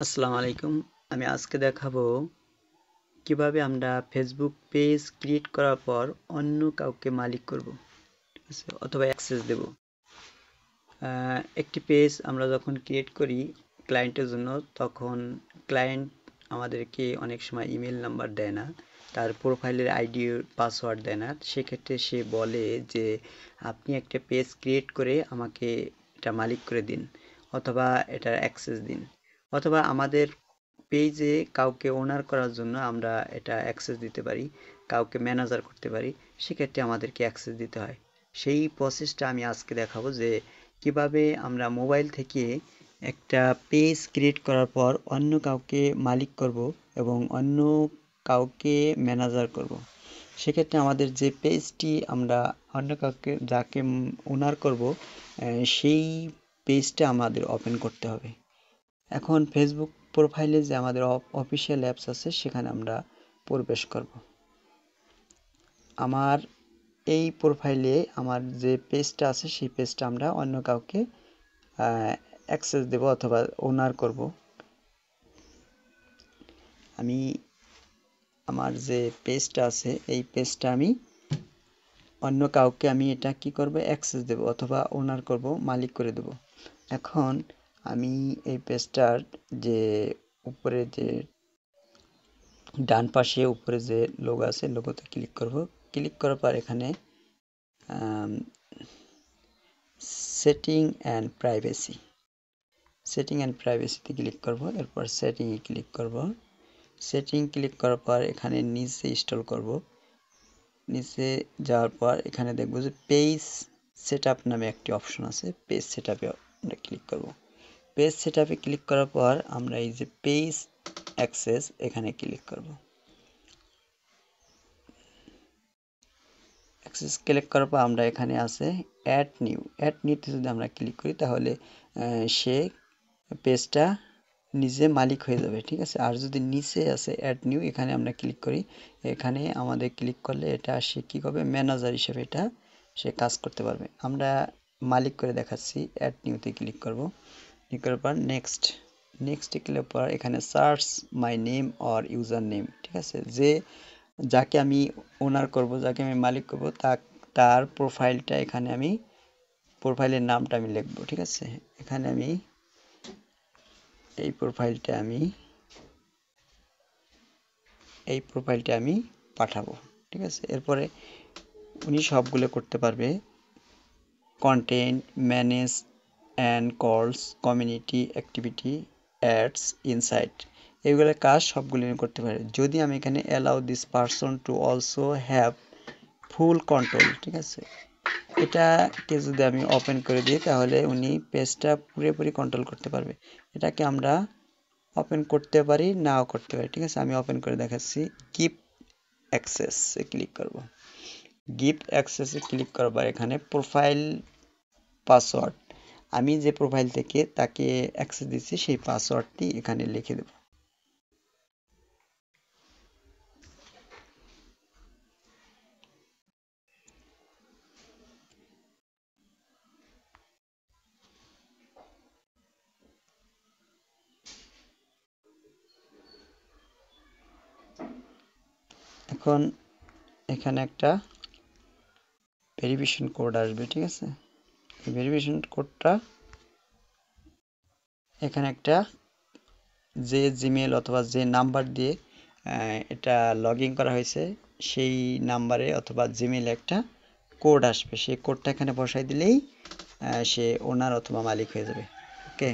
আসসালামু আলাইকুম। আমি আজকে দেখাবো কিভাবে আমরা ফেসবুক পেজ ক্রিয়েট করার পর অন্য কাউকে মালিক করব, ঠিক আছে, অথবা অ্যাক্সেস দেব। একটি পেজ আমরা যখন ক্রিয়েট করি ক্লায়েন্টের জন্য, তখন ক্লায়েন্ট আমাদেরকে অনেক সময় ইমেল নাম্বার দেয় না, তার প্রোফাইলের আইডি পাসওয়ার্ড দেয় না। সেক্ষেত্রে সে বলে যে আপনি একটা পেজ ক্রিয়েট করে আমাকে এটা মালিক করে দিন, অথবা এটার অ্যাক্সেস দিন, অথবা আমাদের পেজে কাউকে ওনার করার জন্য আমরা এটা অ্যাক্সেস দিতে পারি, কাউকে ম্যানেজার করতে পারি। সেক্ষেত্রে আমাদেরকে অ্যাক্সেস দিতে হয়। সেই প্রসেসটা আমি আজকে দেখাবো যে কিভাবে আমরা মোবাইল থেকে একটা পেজ ক্রিয়েট করার পর অন্য কাউকে মালিক করব এবং অন্য কাউকে ম্যানেজার করব। সেক্ষেত্রে আমাদের যে পেজটি আমরা অন্য কাউকে যাকে ওনার করব সেই পেজটা আমাদের ওপেন করতে হবে। এখন ফেসবুক প্রোফাইলে যে আমাদের অফিসিয়াল অ্যাপস আছে সেখানে আমরা প্রবেশ করব। আমার এই প্রোফাইলে আমার যে পেজটা আছে সেই পেজটা আমরা অন্য কাউকে অ্যাক্সেস দেব অথবা ওনার করব। আমি আমার যে পেজটা আছে এই পেজটা আমি অন্য কাউকে আমি এটা কি করব, অ্যাক্সেস দেব অথবা ওনার করব, মালিক করে দেব। এখন আমি এই পেজটার যে উপরে যে ডান পাশে উপরে যে লোগো আছে লোগোতে ক্লিক করব। ক্লিক করার পর এখানে সেটিং অ্যান্ড প্রাইভেসিতে ক্লিক করব। এরপর সেটিংয়ে ক্লিক করব। সেটিং ক্লিক করার পর এখানে নিচে স্ক্রল করব। নিচে যাওয়ার পর এখানে দেখব যে পেজ সেটআপ নামে একটি অপশন আছে। পেজ সেটআপে আমরা ক্লিক করব। পেজ সেটআপে ক্লিক করার পর আমরা এই যে পেজ অ্যাক্সেস এখানে ক্লিক করব। অ্যাক্সেস ক্লিক করার পর আমরা এখানে আছে অ্যাড নিউতে যদি আমরা ক্লিক করি তাহলে সে পেজটা নিজে মালিক হয়ে যাবে, ঠিক আছে। আর যদি নিচে আছে অ্যাড নিউ, এখানে আমরা ক্লিক করি, এখানে আমাদের ক্লিক করলে এটা সে কী করবে, ম্যানেজার হিসেবে এটা সে কাজ করতে পারবে। আমরা মালিক করে দেখাচ্ছি। অ্যাড নিউতে ক্লিক করব। ক্লিক করার পর নেক্সটে ক্লিক করার পর এখানে search my name or user name, ঠিক আছে। যাকে আমি ওনার করব, যাকে আমি মালিক করব, তার প্রোফাইলটা এখানে আমি প্রোফাইলের নামটা আমি লিখব, ঠিক আছে। এখানে আমি এই প্রোফাইলটা আমি পাঠাবো, ঠিক আছে। এরপরে উনি সবগুলো করতে পারবে। কন্টেন্ট ম্যানেজ অ্যান্ড কলস, কমিউনিটি অ্যাক্টিভিটি, অ্যাডস, ইনসাইট, এইগুলোর কাজ সবগুলো করতে পারে। যদি আমি এখানে allow this person to also have full control, ঠিক আছে, এটাকে যদি আমি ওপেন করে দিই তাহলে উনি পেজটা পুরোপুরি কন্ট্রোল করতে পারবে। এটাকে আমরা ওপেন করতে পারি, নাও করতে পারি, ঠিক আছে। আমি ওপেন করে দেখাচ্ছি। গিফট অ্যাক্সেসে ক্লিক করব। গিফট অ্যাক্সেসে ক্লিক করবার এখানে প্রোফাইল পাসওয়ার্ড, আমি যে প্রোফাইল থেকে তাকে অ্যাক্সেস দিচ্ছি সেই পাসওয়ার্ডটি এখানে লিখে দেব। এখন এখানে একটা ভেরিফিকেশন কোড আসবে, ঠিক আছে। এই ভেরিফিকেশন কোডটা এখানে একটা যে জিমেল অথবা যে নাম্বার দিয়ে এটা লগ ইন করা হয়েছে সেই নাম্বারে অথবা জিমেলে একটা কোড আসবে। সেই কোডটা এখানে বসাই দিলেই সে ওনার অথবা মালিক হয়ে যাবে। ওকে।